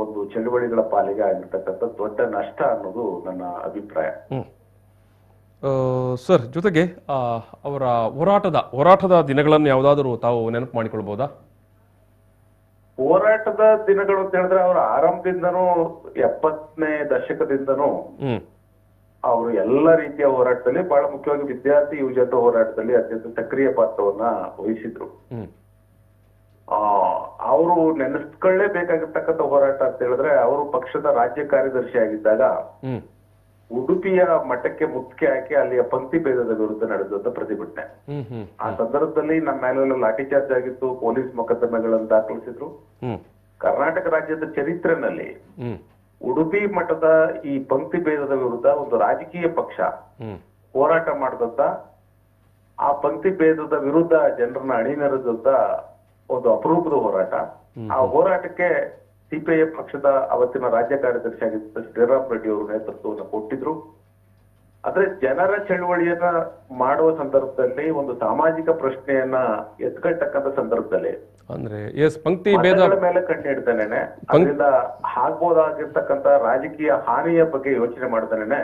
ಒಂದು ಚಳುವಳಿಗಳ ಪಾಲಿಗೆ ಆಗಿರ್ತಕ್ಕಂಥ ದೊಡ್ಡ ನಷ್ಟ ಅನ್ನೋದು ನನ್ನ ಅಭಿಪ್ರಾಯ.
ಸರ್, ಜೊತೆಗೆ ಅವರ ಹೋರಾಟದ ದಿನಗಳನ್ನು ಯಾವುದಾದರೂ ತಾವು ನೆನಪು ಮಾಡಿಕೊಳ್ಬಹುದಾ?
ಹೋರಾಟದ ದಿನಗಳು ಅಂತ ಹೇಳಿದ್ರೆ ಅವರ ಆರಂಭದಿಂದನೂ 70ನೇ ದಶಕದಿಂದನೂ ಅವರು ಎಲ್ಲ ರೀತಿಯ ಹೋರಾಟದಲ್ಲಿ, ಬಹಳ ಮುಖ್ಯವಾಗಿ ವಿದ್ಯಾರ್ಥಿ ಯುವಜನರ ಹೋರಾಟದಲ್ಲಿ ಅತ್ಯಂತ ಸಕ್ರಿಯ ಪಾತ್ರವನ್ನ ವಹಿಸಿದ್ರು. ಅವರು ನೆನೆಸ್ಕೊಳ್ಳೇಬೇಕಾಗಿರ್ತಕ್ಕಂಥ ಹೋರಾಟ ಅಂತ ಹೇಳಿದ್ರೆ, ಅವರು ಪಕ್ಷದ ರಾಜ್ಯ ಕಾರ್ಯದರ್ಶಿ ಆಗಿದ್ದಾಗ ಉಡುಪಿಯ ಮಠಕ್ಕೆ ಮುತ್ತಿಗೆ ಹಾಕಿ ಅಲ್ಲಿಯ ಪಂಕ್ತಿ ಭೇದದ ವಿರುದ್ಧ ನಡೆದಂತ ಪ್ರತಿಭಟನೆ. ಆ ಸಂದರ್ಭದಲ್ಲಿ ನಮ್ಮ ಮೇಲೆಲ್ಲ ಲಾಠಿ ಚಾರ್ಜ್ ಆಗಿತ್ತು, ಪೊಲೀಸ್ ಮೊಕದ್ದಮೆಗಳನ್ನು ದಾಖಲಿಸಿದ್ರು. ಕರ್ನಾಟಕ ರಾಜ್ಯದ ಚರಿತ್ರೆನಲ್ಲಿ ಉಡುಪಿ ಮಠದ ಈ ಪಂಕ್ತಿ ಭೇದದ ವಿರುದ್ಧ ಒಂದು ರಾಜಕೀಯ ಪಕ್ಷ ಹೋರಾಟ ಮಾಡಿದಂತ, ಆ ಪಂಕ್ತಿ ಭೇದದ ವಿರುದ್ಧ ಜನರನ್ನ ಅಣಿನೆರೆದಂತ ಒಂದು ಅಪರೂಪದ ಹೋರಾಟ. ಆ ಹೋರಾಟಕ್ಕೆ ಸಿಪಿಐಎಂ ಪಕ್ಷದ ಅವತ್ತಿನ ರಾಜ್ಯ ಕಾರ್ಯದರ್ಶಿ ಆಗಿದ್ದ ಶ್ರೀರಾಮ್ ರೆಡ್ಡಿ ಅವರು ನೇತೃತ್ವವನ್ನು ಕೊಟ್ಟಿದ್ರು. ಆದ್ರೆ ಜನರ ಚಳುವಳಿಯನ್ನ ಮಾಡುವ ಸಂದರ್ಭದಲ್ಲಿ ಒಂದು ಸಾಮಾಜಿಕ ಪ್ರಶ್ನೆಯನ್ನ ಎತ್ಕಟ್ಟಕ್ಕಂತ ಸಂದರ್ಭದಲ್ಲಿ
ಅಂದ್ರೆ ಪಂಕ್ತಿ ಭೇದ
ಮೇಲೆ ಕಣ್ಣಿಡ್ತಾನೇನೆ, ಅದರಿಂದ ಆಗ್ಬೋದಾಗಿರ್ತಕ್ಕಂಥ ರಾಜಕೀಯ ಹಾನಿಯ ಬಗ್ಗೆ ಯೋಚನೆ ಮಾಡ್ತಾನೇನೆ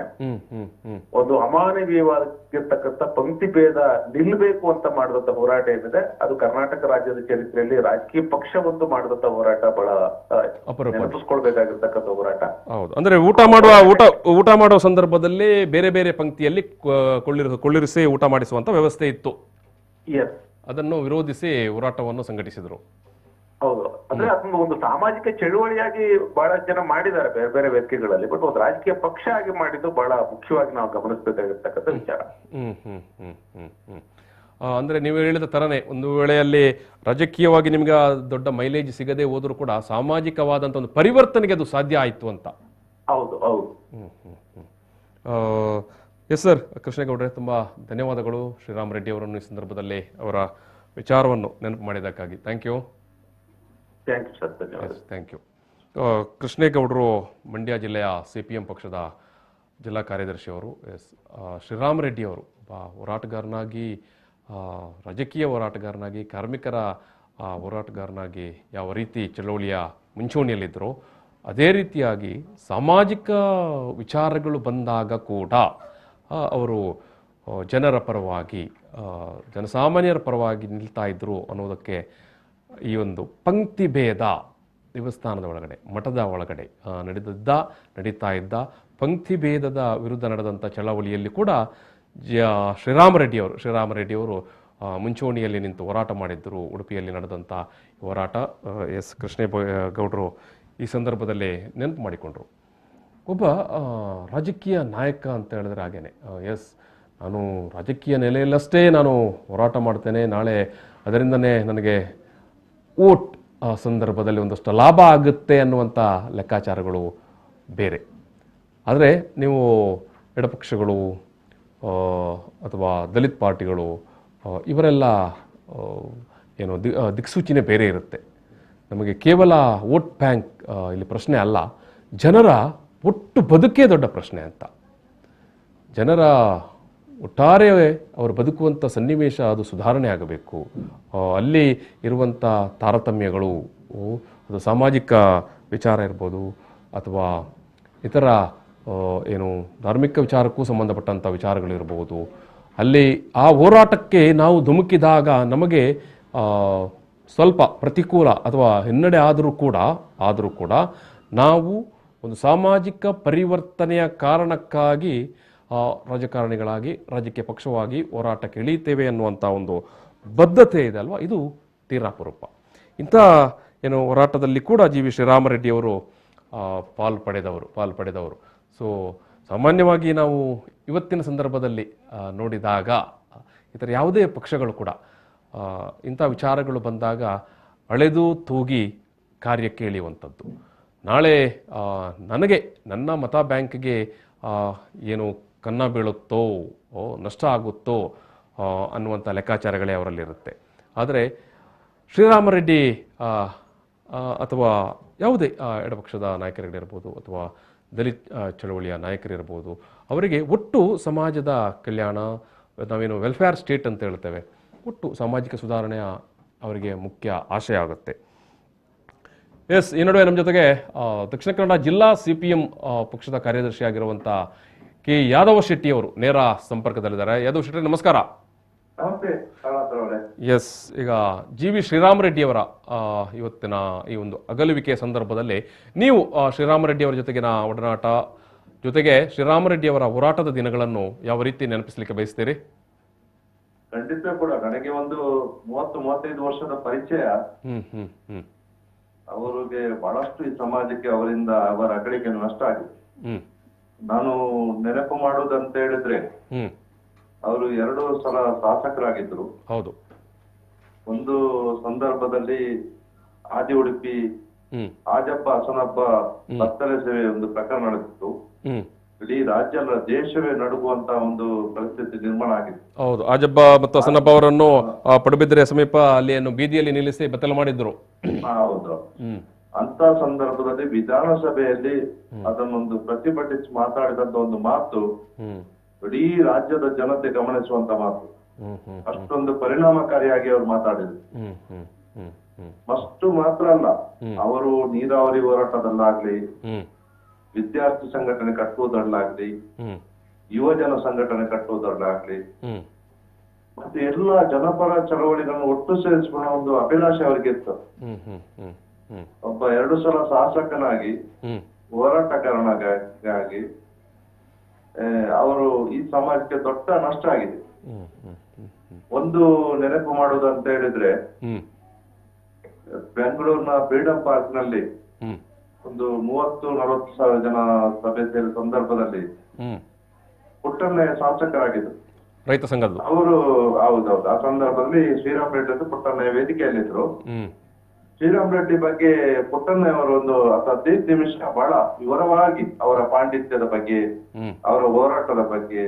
ಒಂದು ಅಮಾನವೀಯವಾಗಿರ್ತಕ್ಕಂಥ ಪಂಕ್ತಿ ಭೇದ ನಿಲ್ಬೇಕು ಅಂತ ಮಾಡಿದಂತ ಹೋರಾಟ ಏನಿದೆ, ಅದು ಕರ್ನಾಟಕ ರಾಜ್ಯದ ಚರಿತ್ರೆಯಲ್ಲಿ ರಾಜಕೀಯ ಪಕ್ಷವೊಂದು ಮಾಡಿದಂತ ಹೋರಾಟ ಬಹಳ ನೆನಪಿಸ್ಕೊಳ್ಬೇಕಾಗಿರ್ತಕ್ಕಂಥ ಹೋರಾಟ.
ಹೌದು, ಅಂದ್ರೆ ಊಟ ಮಾಡುವ ಸಂದರ್ಭದಲ್ಲಿ ಬೇರೆ ಬೇರೆ ಪಂಕ್ತಿಯಲ್ಲಿ ಕೊಳ್ಳಿರಿಸಿ ಊಟ ಮಾಡಿಸುವಂತ ವ್ಯವಸ್ಥೆ ಇತ್ತು. ಅದನ್ನು ವಿರೋಧಿಸಿ ಹೋರಾಟವನ್ನು ಸಂಘಟಿಸಿದ್ರು.
ಹೌದು, ಅಂದ್ರೆ ಅದನ್ನು ಒಂದು ಸಾಮಾಜಿಕ ಚಳುವಳಿಯಾಗಿ ಬಹಳ ಜನ ಮಾಡಿದ್ದಾರೆ ಬೇರೆ ಬೇರೆ ವೇದಿಕೆಗಳಲ್ಲಿ, ಬಟ್ ಒಂದು ರಾಜಕೀಯ ಪಕ್ಷ ಆಗಿ ಮಾಡಿದ್ದು ಬಹಳ ಮುಖ್ಯವಾಗಿ ನಾವು ಗಮನಿಸಬೇಕಾಗಿರ್ತಕ್ಕಂಥ ವಿಚಾರ.
ಅಂದ್ರೆ ನೀವು ಹೇಳಿದ ತರನೇ, ಒಂದು ವೇಳೆಯಲ್ಲಿ ರಾಜಕೀಯವಾಗಿ ನಿಮ್ಗೆ ದೊಡ್ಡ ಮೈಲೇಜ್ ಸಿಗದೆ ಹೋದ್ರೂ ಕೂಡ ಸಾಮಾಜಿಕವಾದಂತ ಒಂದು ಪರಿವರ್ತನೆಗೆ ಅದು ಸಾಧ್ಯ ಆಯ್ತು ಅಂತ.
ಹೌದು ಹೌದು.
ಎಸ್ ಸರ್, ಕೃಷ್ಣೇಗೌಡ್ರೆ, ತುಂಬಾ ಧನ್ಯವಾದಗಳು ಶ್ರೀರಾಮ್ ರೆಡ್ಡಿ ಅವರನ್ನು ಈ ಸಂದರ್ಭದಲ್ಲಿ ಅವರ ವಿಚಾರವನ್ನು ನೆನಪು ಮಾಡಿದ್ದಕ್ಕಾಗಿ. ಥ್ಯಾಂಕ್ ಯು
ಸರ್, ಧನ್ಯವಾದ.
Thank you. ಕೃಷ್ಣೇಗೌಡರು ಮಂಡ್ಯ ಜಿಲ್ಲೆಯ CPM ಪಕ್ಷದ ಜಿಲ್ಲಾ ಕಾರ್ಯದರ್ಶಿ ಅವರು. ಶ್ರೀರಾಮ್ ರೆಡ್ಡಿ ಅವರು ಒಬ್ಬ ಹೋರಾಟಗಾರನಾಗಿ, ರಾಜಕೀಯ ಹೋರಾಟಗಾರನಾಗಿ, ಕಾರ್ಮಿಕರ ಹೋರಾಟಗಾರನಾಗಿ ಯಾವ ರೀತಿ ಚಳವಳಿಯ ಮುಂಚೂಣಿಯಲ್ಲಿದ್ದರೋ ಅದೇ ರೀತಿಯಾಗಿ ಸಾಮಾಜಿಕ ವಿಚಾರಗಳು ಬಂದಾಗ ಕೂಡ ಅವರು ಜನರ ಪರವಾಗಿ, ಜನಸಾಮಾನ್ಯರ ಪರವಾಗಿ ನಿಲ್ತಾ ಇದ್ರು ಅನ್ನೋದಕ್ಕೆ ಈ ಒಂದು ಪಂಕ್ತಿ ಭೇದ ದೇವಸ್ಥಾನದ ಒಳಗಡೆ, ಮಠದ ಒಳಗಡೆ ನಡೀತಾ ಇದ್ದ ಪಂಕ್ತಿ ಭೇದದ ವಿರುದ್ಧ ನಡೆದಂಥ ಚಳವಳಿಯಲ್ಲಿ ಕೂಡ ಶ್ರೀರಾಮ ರೆಡ್ಡಿಯವರು ಮುಂಚೂಣಿಯಲ್ಲಿ ನಿಂತು ಹೋರಾಟ ಮಾಡಿದ್ದರು. ಉಡುಪಿಯಲ್ಲಿ ನಡೆದಂಥ ಹೋರಾಟ ಕೃಷ್ಣೇಗೌಡರು ಈ ಸಂದರ್ಭದಲ್ಲಿ ನೆನಪು ಮಾಡಿಕೊಂಡ್ರು. ಒಬ್ಬ ರಾಜಕೀಯ ನಾಯಕ ಅಂತ ಹೇಳಿದ್ರೆ ಹಾಗೇನೆ, ನಾನು ರಾಜಕೀಯ ನೆಲೆಯಲ್ಲಷ್ಟೇ ನಾನು ಹೋರಾಟ ಮಾಡ್ತೇನೆ, ನಾಳೆ ಅದರಿಂದನೇ ನನಗೆ ಓಟ್ ಸಂದರ್ಭದಲ್ಲಿ ಒಂದಷ್ಟು ಲಾಭ ಆಗುತ್ತೆ ಅನ್ನುವಂಥ ಲೆಕ್ಕಾಚಾರಗಳು ಬೇರೆ. ಆದರೆ ನೀವು ಎಡಪಕ್ಷಗಳು ಅಥವಾ ದಲಿತ ಪಾರ್ಟಿಗಳು ಇವರೆಲ್ಲ ಏನು ದಿಕ್ಸೂಚಿನೇ ಬೇರೆ ಇರುತ್ತೆ. ನಮಗೆ ಕೇವಲ ವೋಟ್ ಬ್ಯಾಂಕ್ ಇಲ್ಲಿ ಪ್ರಶ್ನೆ ಅಲ್ಲ, ಜನರ ಒಟ್ಟು ಬದುಕೇ ದೊಡ್ಡ ಪ್ರಶ್ನೆ ಅಂತ. ಜನರ ಒಟ್ಟಾರೆ ಅವರು ಬದುಕುವಂಥ ಸನ್ನಿವೇಶ ಅದು ಸುಧಾರಣೆ ಆಗಬೇಕು. ಅಲ್ಲಿ ಇರುವಂಥ ತಾರತಮ್ಯಗಳು, ಅದು ಸಾಮಾಜಿಕ ವಿಚಾರ ಇರ್ಬೋದು ಅಥವಾ ಇತರ ಏನು ಧಾರ್ಮಿಕ ವಿಚಾರಕ್ಕೂ ಸಂಬಂಧಪಟ್ಟಂಥ ವಿಚಾರಗಳಿರ್ಬೋದು, ಅಲ್ಲಿ ಆ ಹೋರಾಟಕ್ಕೆ ನಾವು ಧುಮುಕಿದಾಗ ನಮಗೆ ಸ್ವಲ್ಪ ಪ್ರತಿಕೂಲ ಅಥವಾ ಹಿನ್ನಡೆ ಆದರೂ ಕೂಡ ನಾವು ಒಂದು ಸಾಮಾಜಿಕ ಪರಿವರ್ತನೆಯ ಕಾರಣಕ್ಕಾಗಿ ರಾಜಕಾರಣಿಗಳಾಗಿ, ರಾಜಕೀಯ ಪಕ್ಷವಾಗಿ ಹೋರಾಟಕ್ಕೆ ಇಳಿತೇವೆ ಅನ್ನುವಂಥ ಒಂದು ಬದ್ಧತೆ ಇದೆ ಅಲ್ವಾ, ಇದು ತೀರಾ ಅಪರೂಪ. ಇಂಥ ಏನು ಹೋರಾಟದಲ್ಲಿ ಕೂಡ ವಿ ಶ್ರೀರಾಮರೆಡ್ಡಿಯವರು ಪಾಲು ಪಡೆದವರು. ಸೊ ಸಾಮಾನ್ಯವಾಗಿ ನಾವು ಇವತ್ತಿನ ಸಂದರ್ಭದಲ್ಲಿ ನೋಡಿದಾಗ ಇತರ ಯಾವುದೇ ಪಕ್ಷಗಳು ಕೂಡ ಇಂಥ ವಿಚಾರಗಳು ಬಂದಾಗ ಅಳೆದು ತೂಗಿ ಕಾರ್ಯಕ್ಕೆ ಇಳಿಯುವಂಥದ್ದು. ನಾಳೆ ನನಗೆ ನನ್ನ ಮತ ಬ್ಯಾಂಕ್ಗೆ ಏನು ಕನ್ನ ಬೀಳುತ್ತೋ, ನಷ್ಟ ಆಗುತ್ತೋ ಅನ್ನುವಂಥ ಲೆಕ್ಕಾಚಾರಗಳೇ ಅವರಲ್ಲಿರುತ್ತೆ. ಆದರೆ ಶ್ರೀರಾಮರೆಡ್ಡಿ ಅಥವಾ ಯಾವುದೇ ಎಡಪಕ್ಷದ ನಾಯಕರಿರ್ಬೋದು ಅಥವಾ ದಲಿತ ಚಳವಳಿಯ ನಾಯಕರಿರ್ಬೋದು, ಅವರಿಗೆ ಒಟ್ಟು ಸಮಾಜದ ಕಲ್ಯಾಣ, ನಾವೇನು ವೆಲ್ಫೇರ್ ಸ್ಟೇಟ್ ಅಂತ ಹೇಳ್ತೇವೆ, ಒಟ್ಟು ಸಾಮಾಜಿಕ ಸುಧಾರಣೆಯ ಅವರಿಗೆ ಮುಖ್ಯ ಆಶಯ ಆಗುತ್ತೆ. ಎಸ್, ಈ ನಡುವೆ ನಮ್ಮ ಜೊತೆಗೆ ದಕ್ಷಿಣ ಕನ್ನಡ ಜಿಲ್ಲಾ CPM ಪಕ್ಷದ ಕಾರ್ಯದರ್ಶಿಯಾಗಿರುವಂಥ ಕೆ ಯಾದವ ಶೆಟ್ಟಿ ಅವರು ನೇರ ಸಂಪರ್ಕದಲ್ಲಿದ್ದಾರೆ. ಯಾದವ್ ಶೆಟ್ಟಿ, ನಮಸ್ಕಾರ. ಎಸ್, ಈಗ GV ಶ್ರೀರಾಮರೆಡ್ಡಿ ಅವರ ಇವತ್ತಿನ ಈ ಒಂದು ಅಗಲುವಿಕೆ ಸಂದರ್ಭದಲ್ಲಿ ನೀವು ಶ್ರೀರಾಮರೆಡ್ಡಿ ಅವರ ಜೊತೆಗಿನ ಒಡನಾಟ, ಜೊತೆಗೆ ಶ್ರೀರಾಮರೆಡ್ಡಿ ಅವರ ಹೋರಾಟದ ದಿನಗಳನ್ನು ಯಾವ ರೀತಿ ನೆನಪಿಸಲಿಕ್ಕೆ ಬಯಸ್ತೀರಿ?
ಖಂಡಿತ ಕೂಡ ನನಗೆ ಒಂದು 30-35 ವರ್ಷದ ಪರಿಚಯ. ಅವರಿಗೆ ಬಹಳಷ್ಟು ಈ ಸಮಾಜಕ್ಕೆ ಅವರಿಂದ ಅವರ ಅಗಳಿಕೆ ನಷ್ಟ ಆಗಿದೆ. ನಾನು ನೆನಪು ಮಾಡುವುದಂತ ಹೇಳಿದ್ರೆ, ಅವರು 2 ಸಲ ಶಾಸಕರಾಗಿದ್ರು.
ಹೌದು.
ಒಂದು ಸಂದರ್ಭದಲ್ಲಿ ಆದಿ ಉಡುಪಿ ಆಜಪ್ಪ ಹಸನಪ್ಪ ಭಕ್ತರ ಸೇವೆ ಒಂದು ಪ್ರಕರಣ ನಡೆದಿತ್ತು. ಇಡೀ ರಾಜ್ಯ ಅಲ್ಲ, ದೇಶವೇ ನಡುಗುವಂತ ಒಂದು ಪರಿಸ್ಥಿತಿ ನಿರ್ಮಾಣ ಆಗಿದೆ.
ಹೌದು, ಆಜಬ್ಬ ಮತ್ತು ಹಸನಪ್ಪ ಅವರನ್ನು ಪಡುಬಿದ್ರೆ ಸಮೀಪ ಅಲ್ಲಿ ಬೀದಿಯಲ್ಲಿ ನಿಲ್ಲಿಸಿ ಬೆತ್ತಲು ಮಾಡಿದ್ರು.
ಹೌದು. ಅಂತ ಸಂದರ್ಭದಲ್ಲಿ ವಿಧಾನಸಭೆಯಲ್ಲಿ ಅದನ್ನೊಂದು ಪ್ರತಿಭಟಿಸಿ ಮಾತಾಡಿದಂತ ಒಂದು ಮಾತು ಇಡೀ ರಾಜ್ಯದ ಜನತೆ ಗಮನಿಸುವಂತ ಮಾತು. ಅಷ್ಟೊಂದು ಪರಿಣಾಮಕಾರಿಯಾಗಿ ಅವರು ಮಾತಾಡಿದ್ರು. ಅಷ್ಟು ಮಾತ್ರ ಅಲ್ಲ, ಅವರು ನೀರಾವರಿ ಹೋರಾಟದಲ್ಲಾಗ್ಲಿ, ವಿದ್ಯಾರ್ಥಿ ಸಂಘಟನೆ ಕಟ್ಟುವುದರಲ್ಲಾಗ್ಲಿ, ಯುವಜನ ಸಂಘಟನೆ ಕಟ್ಟುವುದರಲ್ಲಾಗ್ಲಿ, ಮತ್ತೆ ಎಲ್ಲ ಜನಪರ ಚಳವಳಿಗಳನ್ನು ಒಟ್ಟು ಸೇರಿಸುವ ಒಂದು ಅಭಿಲಾಷೆ ಅವರಿಗೆ ಇತ್ತು. ಒಬ್ಬ 2 ಸಲ ಶಾಸಕನಾಗಿ ಹೋರಾಟಗಾರನಾಗಿ ಅವರು ಈ ಸಮಾಜಕ್ಕೆ ದೊಡ್ಡ ನಷ್ಟ ಆಗಿದೆ. ಒಂದು ನೆನಪು ಮಾಡುವುದಂತ ಹೇಳಿದ್ರೆ, ಬೆಂಗಳೂರಿನ ಫ್ರೀಡಂ ಪಾರ್ಕ್ ನಲ್ಲಿ ಒಂದು 30-40 ಸಾವಿರ ಜನ ಸಭೆ ಸೇರಿದ ಸಂದರ್ಭದಲ್ಲಿ ಪುಟ್ಟಣ್ಣ ಶಾಸಕರಾಗಿದ್ರು,
ರೈತ ಸಂಘದ
ಅವರು. ಹೌದೌದು. ಆ ಸಂದರ್ಭದಲ್ಲಿ ಶ್ರೀರಾಮರೆಡ್ಡಿ ಪುಟ್ಟಣ್ಣ ವೇದಿಕೆಯಲ್ಲಿದ್ರು. ಶ್ರೀರಾಮರೆಡ್ಡಿ ಬಗ್ಗೆ ಪುಟ್ಟಣ್ಣ ಅವರು ಒಂದು 15 ನಿಮಿಷ ಬಹಳ ವಿವರವಾಗಿ ಅವರ ಪಾಂಡಿತ್ಯದ ಬಗ್ಗೆ, ಅವರ ಹೋರಾಟದ ಬಗ್ಗೆ,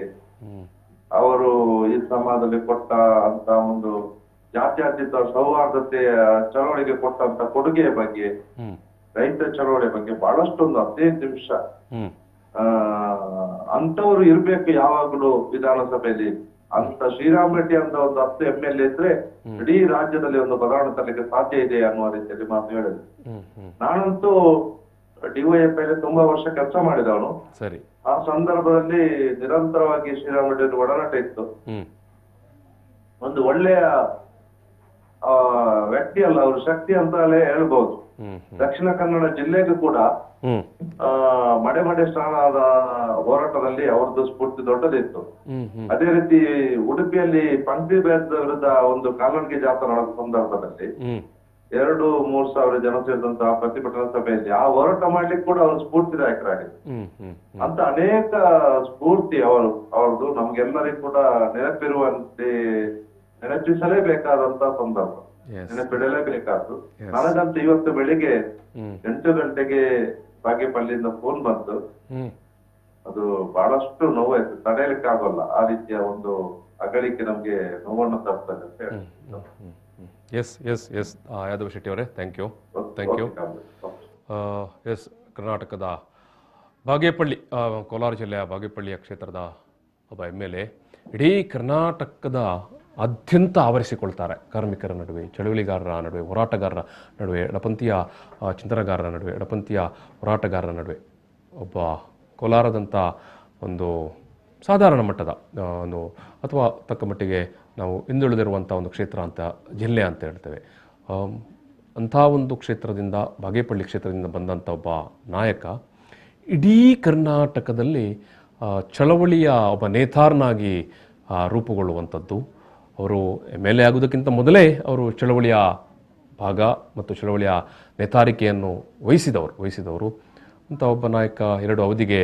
ಅವರು ಈ ಸಮಾಜದಲ್ಲಿ ಕೊಟ್ಟ ಅಂತ ಒಂದು ಜಾತ್ಯತೀತ ಸೌಹಾರ್ದತೆಯ ಚಳವಳಿಗೆ ಕೊಟ್ಟಂತ ಕೊಡುಗೆಯ ಬಗ್ಗೆ, ರೈತ ಚಳವಳಿಯ ಬಗ್ಗೆ ಬಹಳಷ್ಟು ಒಂದು 15 ನಿಮಿಷ. ಅಂತವ್ರು ಇರ್ಬೇಕು ಯಾವಾಗ್ಲೂ ವಿಧಾನಸಭೆಯಲ್ಲಿ. ಅಂತ ಶ್ರೀರಾಮರೆಡ್ಡಿ ಅಂತ ಒಂದು 10 MLA ಇದ್ರೆ ಇಡೀ ರಾಜ್ಯದಲ್ಲಿ ಒಂದು ಬದಲಾವಣೆ ತರಲಿಕ್ಕೆ ಸಾಧ್ಯ ಇದೆ ಅನ್ನುವ ರೀತಿಯಲ್ಲಿ ಮಾತು ಹೇಳಿದ್ರು. ನಾನಂತೂ DYFI ತುಂಬಾ ವರ್ಷ ಕೆಲಸ ಮಾಡಿದವನು.
ಸರಿ.
ಆ ಸಂದರ್ಭದಲ್ಲಿ ನಿರಂತರವಾಗಿ ಶ್ರೀರಾಮರೆಡ್ಡಿ ಒಡನಾಟ ಇತ್ತು. ಒಂದು ಒಳ್ಳೆಯ ವ್ಯಕ್ತಿ ಅಲ್ಲ, ಅವರು ಶಕ್ತಿ ಅಂತಲೇ ಹೇಳ್ಬಹುದು. ದಕ್ಷಿಣ ಕನ್ನಡ ಜಿಲ್ಲೆಗೂ ಕೂಡ ಮಡೆ ಸ್ನಾನದ ಹೋರಾಟದಲ್ಲಿ ಅವ್ರದ್ದು ಸ್ಫೂರ್ತಿ ದೊಡ್ಡದಿತ್ತು. ಅದೇ ರೀತಿ ಉಡುಪಿಯಲ್ಲಿ ಪಂಕ್ತಿ ಭೇದದ ವಿರುದ್ಧ ಒಂದು ಕಾಲ್ನಡಿಗೆ ಜಾಥಾ ನಡೆದ ಸಂದರ್ಭದಲ್ಲಿ 2-3 ಸಾವಿರ ಜನ ಸೇರಿದಂತಹ ಪ್ರತಿಭಟನಾ ಸಭೆಯಲ್ಲಿ ಆ ಹೋರಾಟ ಮಾಡ್ಲಿಕ್ಕೆ ಕೂಡ ಅವರು ಸ್ಫೂರ್ತಿದಾಯಕರಾಗಿತ್ತು. ಅಂತ ಅನೇಕ ಸ್ಫೂರ್ತಿ ಅವ್ರದ್ದು ನಮ್ಗೆಲ್ಲರಿಗೂ ಕೂಡ ನೆನಪಿರುವಂತೆ ನೆನಪಿಸಲೇಬೇಕಾದಂತ ಸಂದರ್ಭ, ನೆನಪಿಡಲೇಬೇಕಾದ್ದು. ನನಗಂತೂ ಇವತ್ತು ಬೆಳಿಗ್ಗೆ 8 ಗಂಟೆಗೆ ಬಾಗೇಪಲ್ಲಿಯಿಂದ ಫೋನ್ ಬಂತು. ಅದು ಬಹಳಷ್ಟು ನೋವಾಯ್ತು, ತಡೆಯಲಿಕ್ಕೆ ಆಗೋಲ್ಲ. ಆ ರೀತಿಯ ಒಂದು ಅಗಳಿಕೆ ನಮ್ಗೆ ನೋವನ್ನು ತರ್ತದೆ ಅಂತ ಹೇಳಿ.
ಎಸ್ ಯಾದವ್ ಶೆಟ್ಟಿ ಅವರೇ, ಥ್ಯಾಂಕ್ ಯು. ಎಸ್, ಕರ್ನಾಟಕದ ಬಾಗೇಪಲ್ಲಿ, ಕೋಲಾರ ಜಿಲ್ಲೆಯ ಬಾಗೇಪಳ್ಳಿಯ ಕ್ಷೇತ್ರದ ಒಬ್ಬ MLA ಇಡೀ ಕರ್ನಾಟಕದ ಆದ್ಯಂತ ಆವರಿಸಿಕೊಳ್ತಾರೆ. ಕಾರ್ಮಿಕರ ನಡುವೆ, ಚಳುವಳಿಗಾರರ ನಡುವೆ, ಹೋರಾಟಗಾರರ ನಡುವೆ, ಎಡಪಂಥೀಯ ಚಿಂತನಗಾರರ ನಡುವೆ, ಎಡಪಂಥೀಯ ಹೋರಾಟಗಾರರ ನಡುವೆ ಒಬ್ಬ ಕೋಲಾರದಂಥ ಒಂದು ಸಾಧಾರಣ ಮಟ್ಟದ ಒಂದು ಅಥವಾ ತಕ್ಕ ಮಟ್ಟಿಗೆ ನಾವು ಹಿಂದುಳಿದಿರುವಂಥ ಒಂದು ಕ್ಷೇತ್ರ ಅಂತ, ಜಿಲ್ಲೆ ಅಂತ ಹೇಳ್ತೇವೆ. ಅಂಥ ಒಂದು ಕ್ಷೇತ್ರದಿಂದ, ಬಾಗೇಪಳ್ಳಿ ಕ್ಷೇತ್ರದಿಂದ ಬಂದಂಥ ಒಬ್ಬ ನಾಯಕ ಇಡೀ ಕರ್ನಾಟಕದಲ್ಲಿ ಚಳವಳಿಯ ಒಬ್ಬ ನೇತಾರನಾಗಿ ರೂಪುಗೊಳ್ಳುವಂಥದ್ದು. ಅವರು MLA ಆಗೋದಕ್ಕಿಂತ ಮೊದಲೇ ಅವರು ಚಳವಳಿಯ ಭಾಗ ಮತ್ತು ಚಳವಳಿಯ ನೇತಾರಿಕೆಯನ್ನು ವಹಿಸಿದವರು ಅಂತ ಒಬ್ಬ ನಾಯಕ 2 ಅವಧಿಗೆ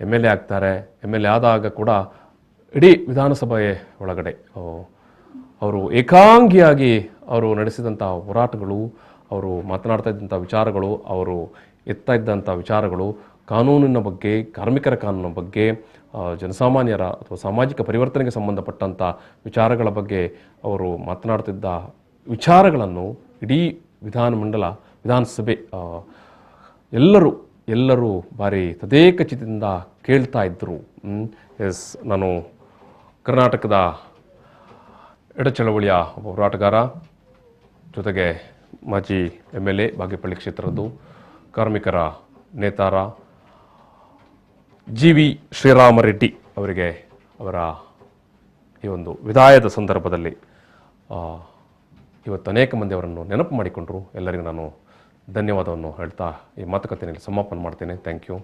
MLA ಆಗ್ತಾರೆ. MLA ಆದಾಗ ಕೂಡ ಇಡೀ ವಿಧಾನಸಭೆ ಒಳಗಡೆ ಅವರು ಏಕಾಂಗಿಯಾಗಿ ಅವರು ನಡೆಸಿದಂಥ ಹೋರಾಟಗಳು, ಅವರು ಮಾತನಾಡ್ತಾ ಇದ್ದಂಥ ವಿಚಾರಗಳು, ಅವರು ಎತ್ತಾ ಇದ್ದಂಥ ವಿಚಾರಗಳು ಕಾನೂನಿನ ಬಗ್ಗೆ, ಕಾರ್ಮಿಕರ ಕಾನೂನಿನ ಬಗ್ಗೆ, ಜನಸಾಮಾನ್ಯರ ಅಥವಾ ಸಾಮಾಜಿಕ ಪರಿವರ್ತನೆಗೆ ಸಂಬಂಧಪಟ್ಟಂಥ ವಿಚಾರಗಳ ಬಗ್ಗೆ ಅವರು ಮಾತನಾಡ್ತಿದ್ದ ವಿಚಾರಗಳನ್ನು ಇಡೀ ವಿಧಾನಸಭೆ ಎಲ್ಲರೂ ಭಾರಿ ತದೇಕಚಿತ್ತದಿಂದ ಕೇಳ್ತಾ ಇದ್ದರು. ಎಸ್, ನಾನು ಕರ್ನಾಟಕದ ಎಡಚಳವಳಿಯ ಒಬ್ಬ ಹೋರಾಟಗಾರ, ಜೊತೆಗೆ ಮಾಜಿ MLA ಬಾಗೇಪಲ್ಲಿ ಕ್ಷೇತ್ರದ್ದು, ಕಾರ್ಮಿಕರ ನೇತಾರ GV ಶ್ರೀರಾಮರೆಡ್ಡಿ ಅವರಿಗೆ ಅವರ ಈ ಒಂದು ವಿದಾಯದ ಸಂದರ್ಭದಲ್ಲಿ ಇವತ್ತು ಅನೇಕ ಮಂದಿ ಅವರನ್ನು ನೆನಪು ಮಾಡಿಕೊಂಡರು. ಎಲ್ಲರಿಗೂ ನಾನು ಧನ್ಯವಾದವನ್ನು ಹೇಳ್ತಾ ಈ ಮಾತುಕತೆಯಲ್ಲಿ ಸಮಾಪನ ಮಾಡ್ತೇನೆ. Thank you.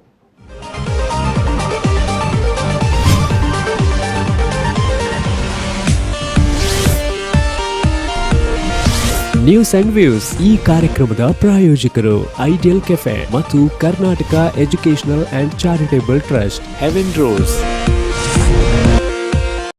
News and views ಈ ಕಾರ್ಯಕ್ರಮದ ಪ್ರಾಯೋಜಕರು ಐಡಿಯಲ್ ಕೆಫೆ ಮತ್ತು Karnataka Educational and Charitable Trust, Heaven rose.